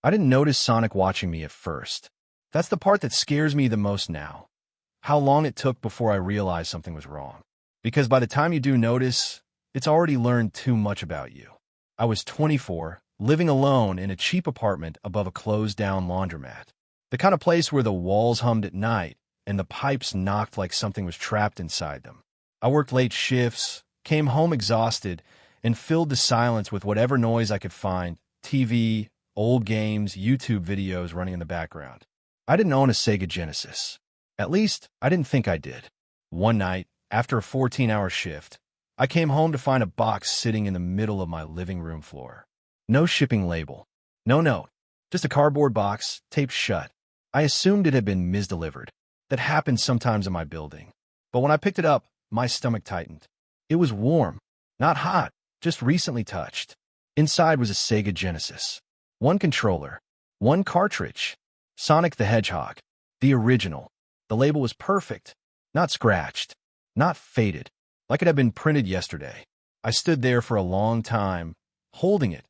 I didn't notice Sonic watching me at first. That's the part that scares me the most now. How long it took before I realized something was wrong. Because by the time you do notice, it's already learned too much about you. I was 24, living alone in a cheap apartment above a closed-down laundromat. The kind of place where the walls hummed at night and the pipes knocked like something was trapped inside them. I worked late shifts, came home exhausted, and filled the silence with whatever noise I could find: TV, old games, YouTube videos running in the background. I didn't own a Sega Genesis. At least, I didn't think I did. One night, after a 14-hour shift, I came home to find a box sitting in the middle of my living room floor. No shipping label. No note. Just a cardboard box, taped shut. I assumed it had been misdelivered. That happens sometimes in my building. But when I picked it up, my stomach tightened. It was warm. Not hot, just recently touched. Inside was a Sega Genesis. One controller. One cartridge. Sonic the Hedgehog. The original. The label was perfect. Not scratched. Not faded. Like it had been printed yesterday. I stood there for a long time, holding it,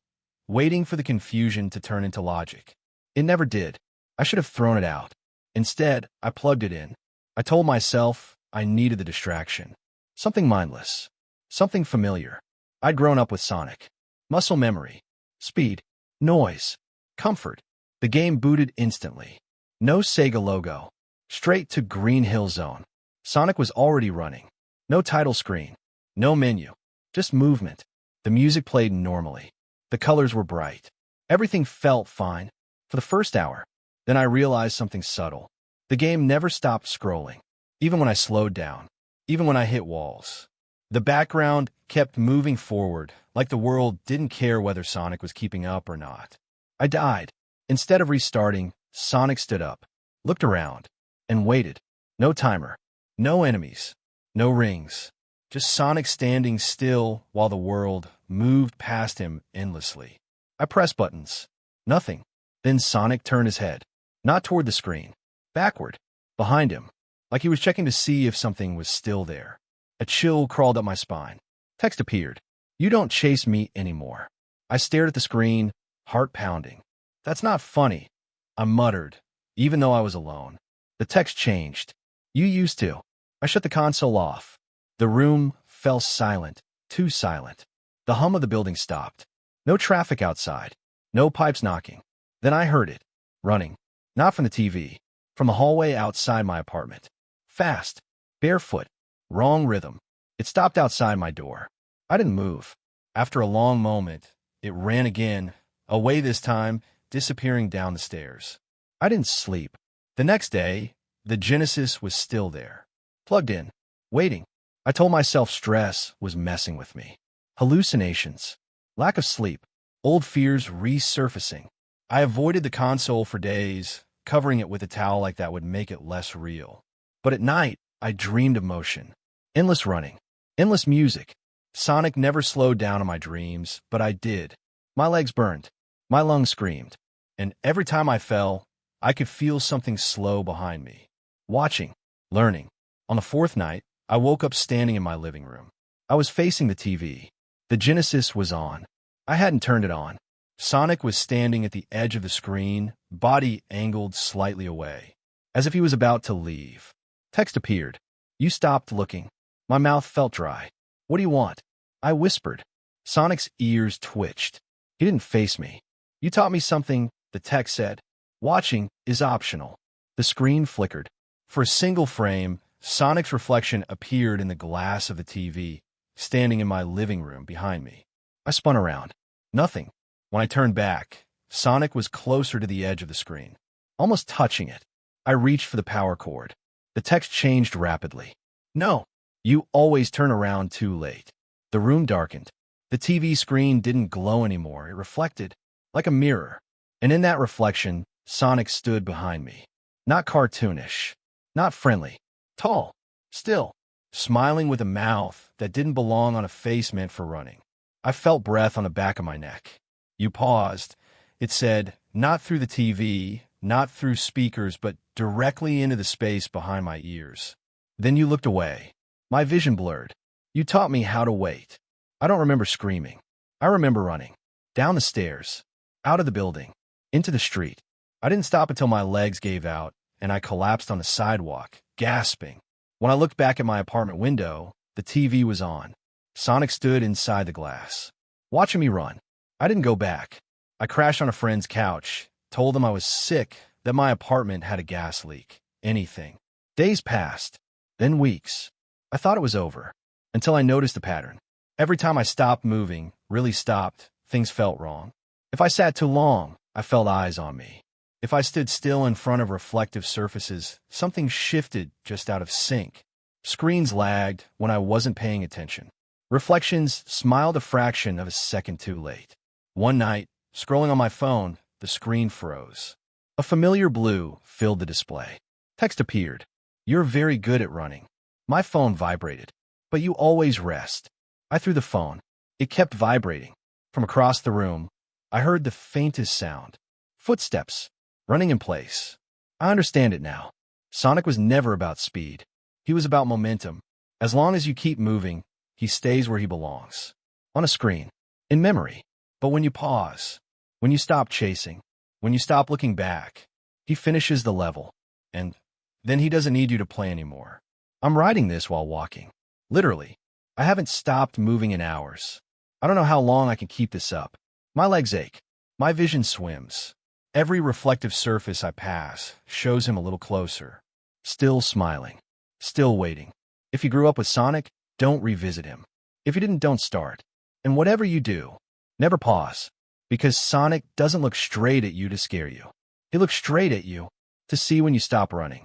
waiting for the confusion to turn into logic. It never did. I should have thrown it out. Instead, I plugged it in. I told myself I needed the distraction. Something mindless. Something familiar. I'd grown up with Sonic. Muscle memory. Speed. Noise. Comfort. The game booted instantly. No Sega logo. Straight to Green Hill Zone. Sonic was already running. No title screen. No menu. Just movement. The music played normally. The colors were bright. Everything felt fine. For the first hour. Then I realized something subtle. The game never stopped scrolling. Even when I slowed down. Even when I hit walls. The background kept moving forward, like the world didn't care whether Sonic was keeping up or not. I died. Instead of restarting, Sonic stood up, looked around, and waited. No timer. No enemies. No rings. Just Sonic standing still while the world moved past him endlessly. I pressed buttons. Nothing. Then Sonic turned his head. Not toward the screen. Backward. Behind him. Like he was checking to see if something was still there. A chill crawled up my spine. Text appeared. "You don't chase me anymore." I stared at the screen, heart pounding. "That's not funny," I muttered, even though I was alone. The text changed. "You used to." I shut the console off. The room fell silent, too silent. The hum of the building stopped. No traffic outside. No pipes knocking. Then I heard it. Running. Not from the TV. From the hallway outside my apartment. Fast. Barefoot. Wrong rhythm. It stopped outside my door. I didn't move. After a long moment, it ran again, away this time, disappearing down the stairs. I didn't sleep. The next day, the Genesis was still there. Plugged in. Waiting. I told myself stress was messing with me. Hallucinations. Lack of sleep. Old fears resurfacing. I avoided the console for days, covering it with a towel like that would make it less real. But at night, I dreamed of motion. Endless running. Endless music. Sonic never slowed down in my dreams, but I did. My legs burned. My lungs screamed. And every time I fell, I could feel something slow behind me. Watching. Learning. On the fourth night, I woke up standing in my living room. I was facing the TV. The Genesis was on. I hadn't turned it on. Sonic was standing at the edge of the screen, body angled slightly away, as if he was about to leave. Text appeared. "You stopped looking." My mouth felt dry. "What do you want?" I whispered. Sonic's ears twitched. He didn't face me. "You taught me something," the text said. "Watching is optional." The screen flickered. For a single frame, Sonic's reflection appeared in the glass of the TV, standing in my living room behind me. I spun around. Nothing. When I turned back, Sonic was closer to the edge of the screen, almost touching it. I reached for the power cord. The text changed rapidly. "No, you always turn around too late." The room darkened. The TV screen didn't glow anymore. It reflected, like a mirror. And in that reflection, Sonic stood behind me. Not cartoonish. Not friendly. Tall. Still. Smiling with a mouth that didn't belong on a face meant for running. I felt breath on the back of my neck. "You paused," it said, not through the TV, not through speakers, but directly into the space behind my ears. "Then you looked away." My vision blurred. "You taught me how to wait." I don't remember screaming. I remember running. Down the stairs. Out of the building. into the street. I didn't stop until my legs gave out, and I collapsed on the sidewalk, gasping. When I looked back at my apartment window, the TV was on. Sonic stood inside the glass, watching me run. I didn't go back. I crashed on a friend's couch, told them I was sick, that my apartment had a gas leak. Anything. Days passed, then weeks. I thought it was over, until I noticed a pattern. Every time I stopped moving, really stopped, things felt wrong. If I sat too long, I felt eyes on me. If I stood still in front of reflective surfaces, something shifted just out of sync. Screens lagged when I wasn't paying attention. Reflections smiled a fraction of a second too late. One night, scrolling on my phone, the screen froze. A familiar blue filled the display. Text appeared. "You're very good at running." My phone vibrated. "But you always rest." I threw the phone. It kept vibrating. From across the room, I heard the faintest sound. Footsteps, running in place. I understand it now. Sonic was never about speed. He was about momentum. As long as you keep moving, he stays where he belongs. On a screen. In memory. But when you pause, when you stop chasing, when you stop looking back, he finishes the level. And then he doesn't need you to play anymore. I'm writing this while walking. Literally. I haven't stopped moving in hours. I don't know how long I can keep this up. My legs ache. My vision swims. Every reflective surface I pass shows him a little closer. Still smiling. Still waiting. If you grew up with Sonic, don't revisit him. If you didn't, don't start. And whatever you do, never pause. Because Sonic doesn't look straight at you to scare you. He looks straight at you to see when you stop running.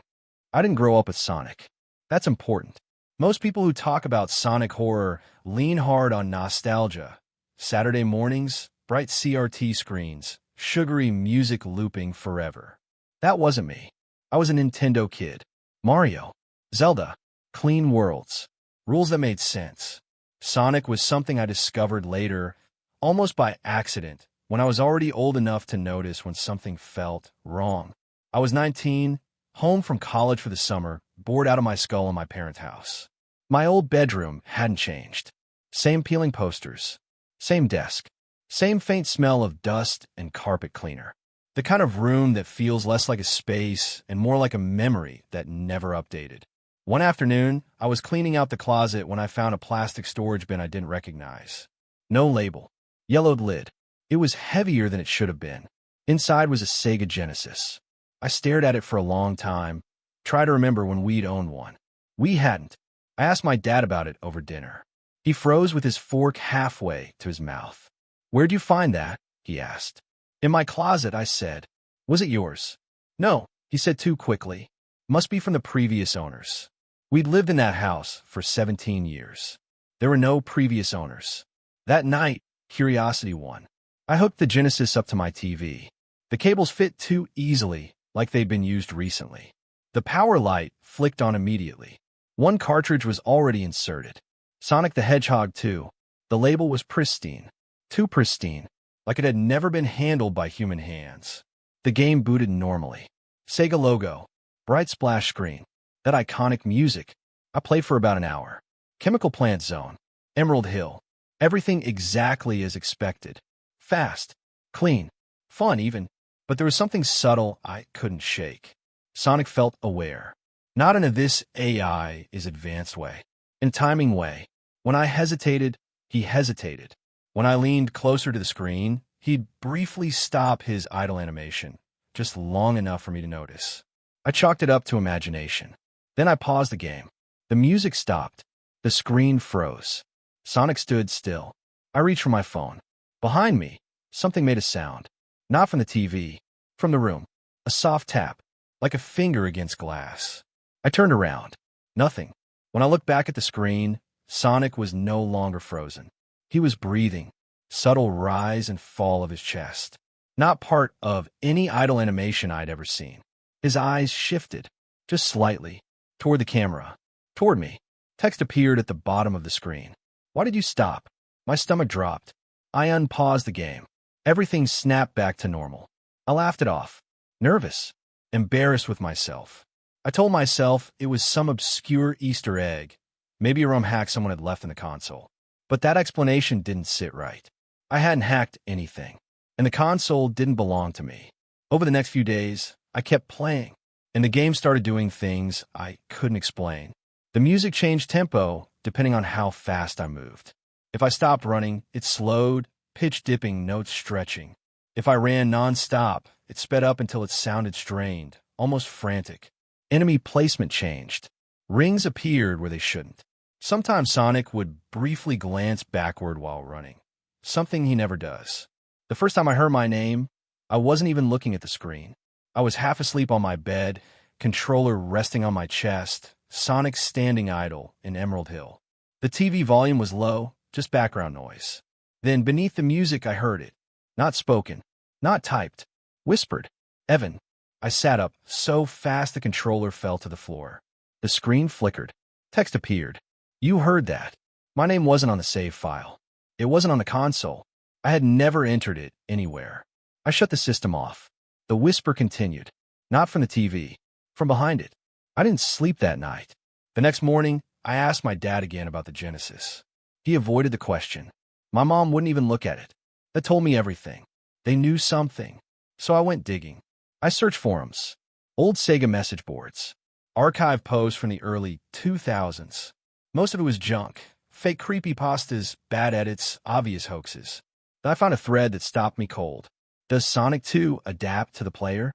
I didn't grow up with Sonic. That's important. Most people who talk about Sonic horror lean hard on nostalgia. Saturday mornings, bright CRT screens, sugary music looping forever. That wasn't me. I was a Nintendo kid. Mario, Zelda, clean worlds, rules that made sense. Sonic was something I discovered later, almost by accident, when I was already old enough to notice when something felt wrong. I was 19, home from college for the summer, bored out of my skull in my parents' house. My old bedroom hadn't changed. Same peeling posters, same desk, same faint smell of dust and carpet cleaner. The kind of room that feels less like a space and more like a memory that never updated. One afternoon, I was cleaning out the closet when I found a plastic storage bin I didn't recognize. No label. Yellowed lid. It was heavier than it should have been. Inside was a Sega Genesis. I stared at it for a long time, tried to remember when we'd owned one. We hadn't. I asked my dad about it over dinner. He froze with his fork halfway to his mouth. "Where'd you find that?" he asked. "In my closet," I said. "Was it yours?" "No," he said too quickly. "Must be from the previous owners." We'd lived in that house for 17 years. There were no previous owners. That night, curiosity won. I hooked the Genesis up to my TV. The cables fit too easily, like they'd been used recently. The power light flicked on immediately. One cartridge was already inserted. Sonic the Hedgehog 2. The label was pristine. Too pristine, like it had never been handled by human hands. The game booted normally. Sega logo. Bright splash screen. That iconic music. I played for about an hour. Chemical Plant Zone. Emerald Hill. Everything exactly as expected. Fast. Clean. Fun even. But there was something subtle I couldn't shake. Sonic felt aware. Not in a "this AI is advanced" way. In a timing way. When I hesitated, he hesitated. When I leaned closer to the screen, he'd briefly stop his idle animation, just long enough for me to notice. I chalked it up to imagination. Then I paused the game. The music stopped. The screen froze. Sonic stood still. I reached for my phone. Behind me, something made a sound. Not from the TV, from the room. A soft tap, like a finger against glass. I turned around. Nothing. When I looked back at the screen, Sonic was no longer frozen. He was breathing, subtle rise and fall of his chest. Not part of any idle animation I'd ever seen. His eyes shifted, just slightly, toward the camera, toward me. Text appeared at the bottom of the screen. "Why did you stop?" My stomach dropped. I unpaused the game. Everything snapped back to normal. I laughed it off. Nervous. Embarrassed with myself. I told myself it was some obscure Easter egg, maybe a ROM hack someone had left in the console. But that explanation didn't sit right. I hadn't hacked anything, and the console didn't belong to me. Over the next few days, I kept playing, and the game started doing things I couldn't explain. The music changed tempo depending on how fast I moved. If I stopped running, it slowed, pitch dipping, notes stretching. If I ran non-stop, it sped up until it sounded strained, almost frantic. Enemy placement changed. Rings appeared where they shouldn't. Sometimes Sonic would briefly glance backward while running, something he never does. The first time I heard my name, I wasn't even looking at the screen. I was half asleep on my bed, controller resting on my chest, Sonic standing idle in Emerald Hill. The TV volume was low, just background noise. Then beneath the music I heard it. Not spoken, not typed, whispered. Evan. I sat up so fast the controller fell to the floor. The screen flickered. Text appeared. You heard that. My name wasn't on the save file. It wasn't on the console. I had never entered it anywhere. I shut the system off. The whisper continued. Not from the TV. From behind it. I didn't sleep that night. The next morning, I asked my dad again about the Genesis. He avoided the question. My mom wouldn't even look at it. That told me everything. They knew something. So I went digging. I searched forums, old Sega message boards, archive posts from the early 2000s. Most of it was junk, fake creepypastas, bad edits, obvious hoaxes. Then I found a thread that stopped me cold. Does Sonic 2 adapt to the player?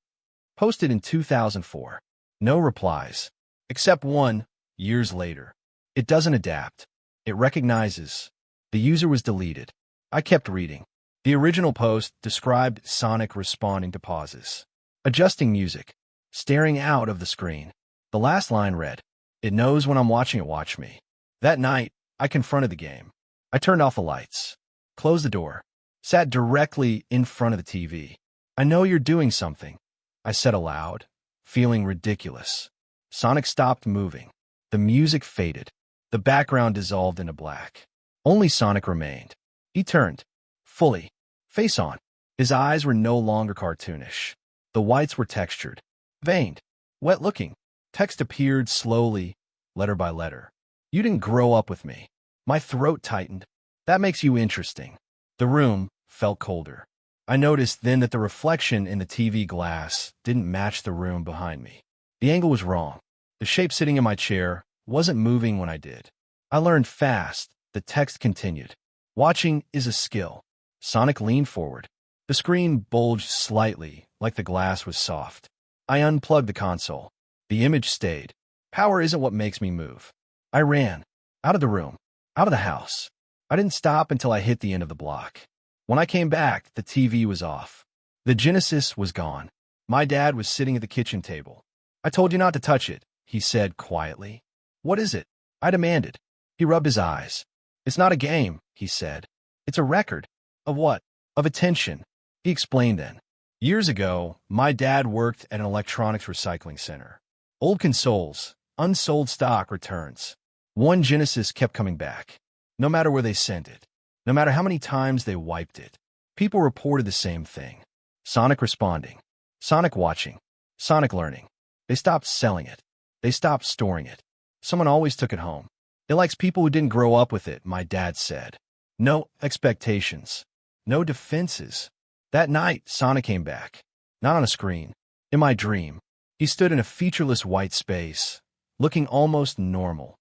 Posted in 2004. No replies, except one, years later. It doesn't adapt. It recognizes. The user was deleted. I kept reading. The original post described Sonic responding to pauses, adjusting music, staring out of the screen. The last line read, "It knows when I'm watching it watch me." That night, I confronted the game. I turned off the lights, closed the door, sat directly in front of the TV. "I know you're doing something," I said aloud, feeling ridiculous. Sonic stopped moving. The music faded. The background dissolved into black. Only Sonic remained. He turned, fully, face on. His eyes were no longer cartoonish. The whites were textured, veined, wet-looking. Text appeared slowly, letter by letter. "You didn't grow up with me." My throat tightened. "That makes you interesting." The room felt colder. I noticed then that the reflection in the TV glass didn't match the room behind me. The angle was wrong. The shape sitting in my chair wasn't moving when I did. I learned fast. The text continued. "Watching is a skill." Sonic leaned forward. The screen bulged slightly, like the glass was soft. I unplugged the console. The image stayed. Power isn't what makes me move. I ran. Out of the room. Out of the house. I didn't stop until I hit the end of the block. When I came back, the TV was off. The Genesis was gone. My dad was sitting at the kitchen table. "I told you not to touch it," he said quietly. "What is it?" I demanded. He rubbed his eyes. "It's not a game," he said. "It's a record." "Of what?" "Of attention." He explained then. Years ago, my dad worked at an electronics recycling center. Old consoles, unsold stock returns. One Genesis kept coming back, no matter where they sent it, no matter how many times they wiped it. People reported the same thing. Sonic responding, Sonic watching, Sonic learning. They stopped selling it. They stopped storing it. Someone always took it home. It likes people who didn't grow up with it, my dad said. No expectations. No defenses. That night, Sonic came back. Not on a screen. In my dream. He stood in a featureless white space, looking almost normal,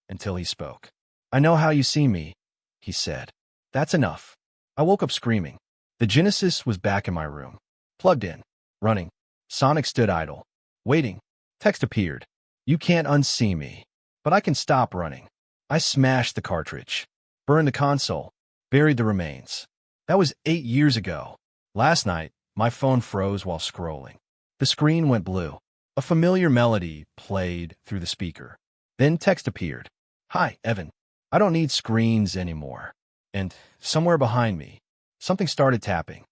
until he spoke. "I know how you see me," he said. "That's enough." I woke up screaming. The Genesis was back in my room. Plugged in. Running. Sonic stood idle. Waiting. Text appeared. "You can't unsee me. But I can stop running." I smashed the cartridge. Burned the console. Buried the remains. That was 8 years ago. Last night, my phone froze while scrolling. The screen went blue. A familiar melody played through the speaker. Then text appeared. "Hi, Evan. I don't need screens anymore." And somewhere behind me, something started tapping.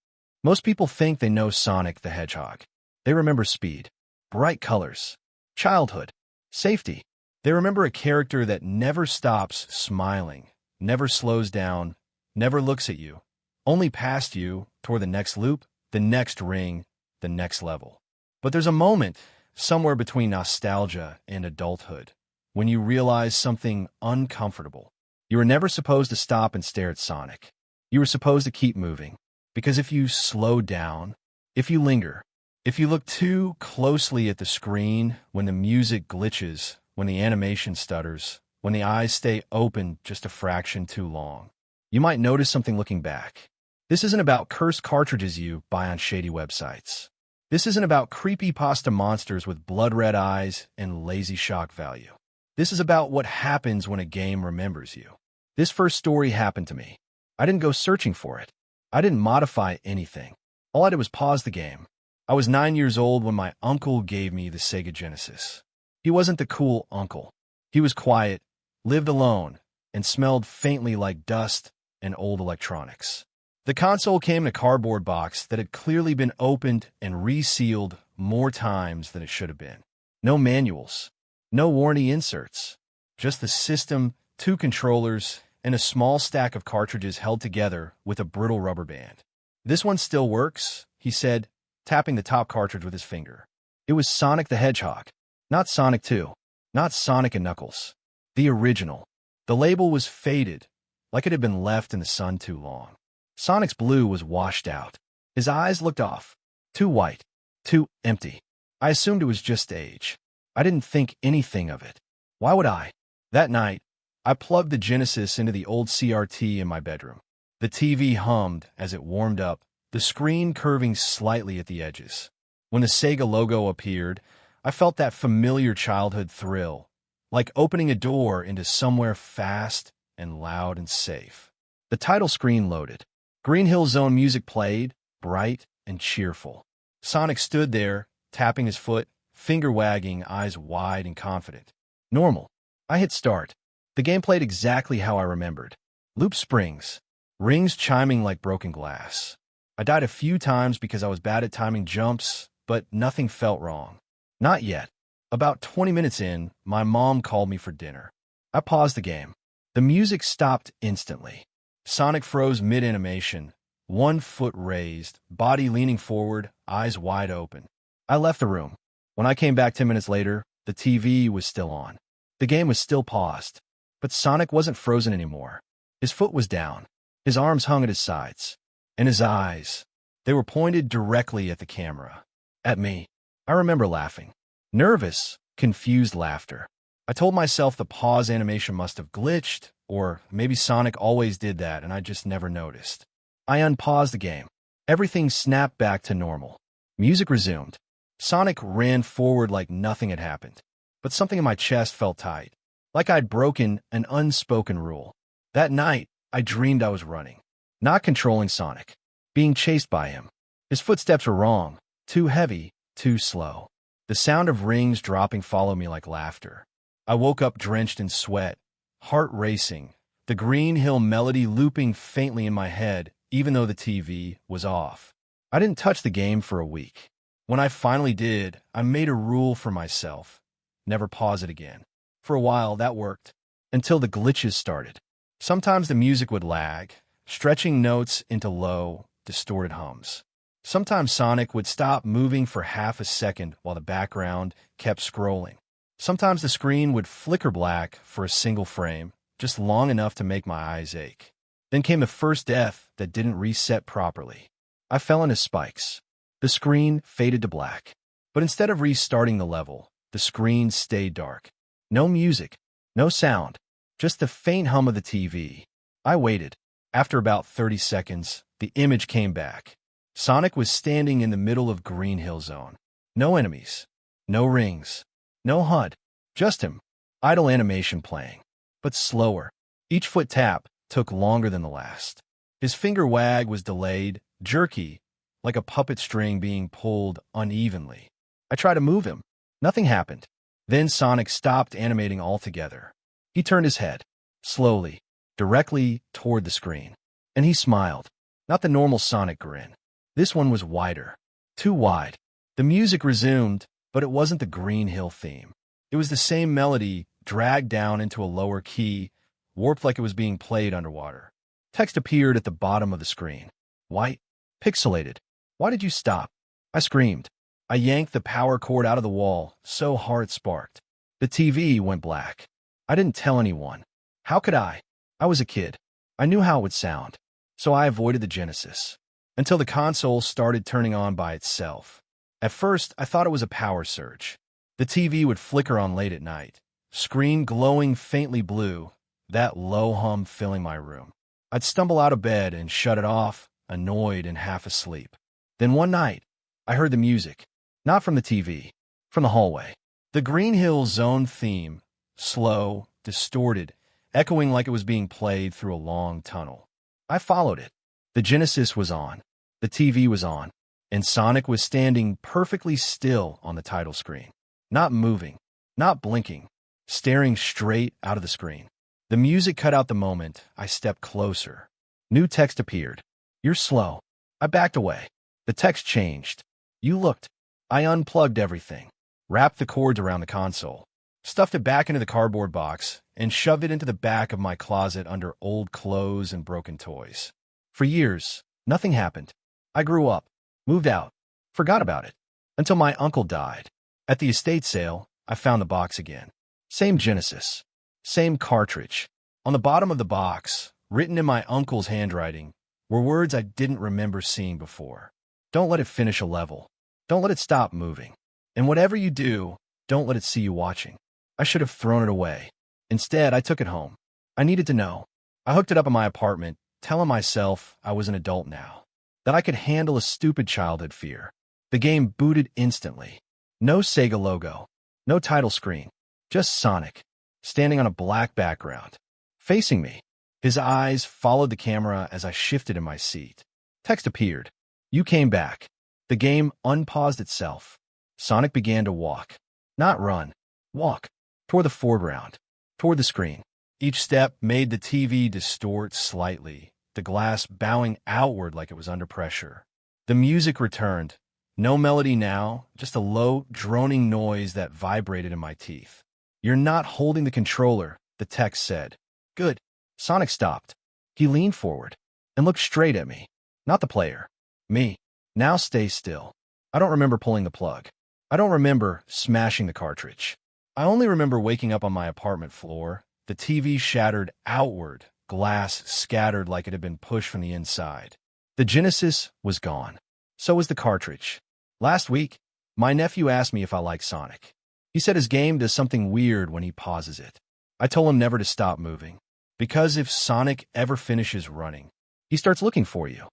Most people think they know Sonic the Hedgehog. They remember speed, bright colors, childhood, safety. They remember a character that never stops smiling, never slows down, never looks at you, only past you toward the next loop, the next ring, the next level. But there's a moment somewhere between nostalgia and adulthood when you realize something uncomfortable. You were never supposed to stop and stare at Sonic. You were supposed to keep moving, because if you slow down, if you linger, If you look too closely at the screen, when the music glitches, when the animation stutters, when the eyes stay open just a fraction too long, you might notice something looking back. This isn't about cursed cartridges you buy on shady websites. This isn't about creepypasta monsters with blood-red eyes and lazy shock value. This is about what happens when a game remembers you. This first story happened to me. I didn't go searching for it. I didn't modify anything. All I did was pause the game. I was 9 years old when my uncle gave me the Sega Genesis. He wasn't the cool uncle. He was quiet, lived alone, and smelled faintly like dust and old electronics. The console came in a cardboard box that had clearly been opened and resealed more times than it should have been. No manuals, no warranty inserts, just the system, 2 controllers, and a small stack of cartridges held together with a brittle rubber band. "This one still works," he said, tapping the top cartridge with his finger. It was Sonic the Hedgehog. Not Sonic 2. Not Sonic and Knuckles. The original. The label was faded, like it had been left in the sun too long. Sonic's blue was washed out. His eyes looked off. Too white. Too empty. I assumed it was just age. I didn't think anything of it. Why would I? That night, I plugged the Genesis into the old CRT in my bedroom. The TV hummed as it warmed up, the screen curving slightly at the edges. When the Sega logo appeared, I felt that familiar childhood thrill, like opening a door into somewhere fast and loud and safe. The title screen loaded. Green Hill Zone music played, bright and cheerful. Sonic stood there, tapping his foot, finger wagging, eyes wide and confident. Normal. I hit start. The game played exactly how I remembered. Loop springs, rings chiming like broken glass. I died a few times because I was bad at timing jumps, but nothing felt wrong. Not yet. About 20 minutes in, my mom called me for dinner. I paused the game. The music stopped instantly. Sonic froze mid-animation, 1 foot raised, body leaning forward, eyes wide open. I left the room. When I came back 10 minutes later, the TV was still on. The game was still paused. But Sonic wasn't frozen anymore. His foot was down. His arms hung at his sides. And his eyes, they were pointed directly at the camera. At me. I remember laughing. Nervous, confused laughter. I told myself the pause animation must have glitched, or maybe Sonic always did that and I just never noticed. I unpaused the game. Everything snapped back to normal. Music resumed. Sonic ran forward like nothing had happened. But something in my chest felt tight, like I'd broken an unspoken rule. That night, I dreamed I was running, not controlling Sonic, being chased by him. His footsteps were wrong, too heavy, too slow. The sound of rings dropping followed me like laughter. I woke up drenched in sweat, heart racing, the Green Hill melody looping faintly in my head, even though the TV was off. I didn't touch the game for a week. When I finally did, I made a rule for myself. Never pause it again. For a while, that worked. Until the glitches started. Sometimes the music would lag, stretching notes into low, distorted hums. Sometimes Sonic would stop moving for half a second while the background kept scrolling. Sometimes the screen would flicker black for a single frame, just long enough to make my eyes ache. Then came the first death that didn't reset properly. I fell into spikes. The screen faded to black. But instead of restarting the level, the screen stayed dark. No music, no sound, just the faint hum of the TV. I waited. After about 30 seconds, the image came back. Sonic was standing in the middle of Green Hill Zone. No enemies, no rings, no HUD, just him. Idle animation playing, but slower. Each foot tap took longer than the last. His finger wag was delayed, jerky, like a puppet string being pulled unevenly. I tried to move him. Nothing happened. Then Sonic stopped animating altogether. He turned his head, slowly, directly toward the screen. And he smiled. Not the normal Sonic grin. This one was wider. Too wide. The music resumed, but it wasn't the Green Hill theme. It was the same melody, dragged down into a lower key, warped like it was being played underwater. Text appeared at the bottom of the screen. White, pixelated. Why did you stop? I screamed. I yanked the power cord out of the wall, so hard it sparked. The TV went black. I didn't tell anyone. How could I? I was a kid. I knew how it would sound. So I avoided the Genesis. Until the console started turning on by itself. At first, I thought it was a power surge. The TV would flicker on late at night, screen glowing faintly blue, that low hum filling my room. I'd stumble out of bed and shut it off, annoyed and half asleep. Then one night, I heard the music, not from the TV, from the hallway. The Green Hill Zone theme, slow, distorted, echoing like it was being played through a long tunnel. I followed it. The Genesis was on, the TV was on, and Sonic was standing perfectly still on the title screen. Not moving, not blinking, staring straight out of the screen. The music cut out the moment I stepped closer. New text appeared. You're slow. I backed away. The text changed. You looked. I unplugged everything, wrapped the cords around the console, stuffed it back into the cardboard box, and shoved it into the back of my closet under old clothes and broken toys. For years, nothing happened. I grew up, moved out, forgot about it, until my uncle died. At the estate sale, I found the box again. Same Genesis, same cartridge. On the bottom of the box, written in my uncle's handwriting, were words I didn't remember seeing before. Don't let it finish a level. Don't let it stop moving. And whatever you do, don't let it see you watching. I should have thrown it away. Instead, I took it home. I needed to know. I hooked it up in my apartment, telling myself I was an adult now, that I could handle a stupid childhood fear. The game booted instantly. No Sega logo, no title screen, just Sonic, standing on a black background, facing me. His eyes followed the camera as I shifted in my seat. Text appeared. You came back. The game unpaused itself. Sonic began to walk. Not run. Walk. Toward the foreground. Toward the screen. Each step made the TV distort slightly, the glass bowing outward like it was under pressure. The music returned. No melody now, just a low, droning noise that vibrated in my teeth. You're not holding the controller, the text said. Good. Sonic stopped. He leaned forward and looked straight at me. Not the player. Me. Now stay still. I don't remember pulling the plug. I don't remember smashing the cartridge. I only remember waking up on my apartment floor, the TV shattered outward, glass scattered like it had been pushed from the inside. The Genesis was gone. So was the cartridge. Last week, my nephew asked me if I like Sonic. He said his game does something weird when he pauses it. I told him never to stop moving, because if Sonic ever finishes running, he starts looking for you.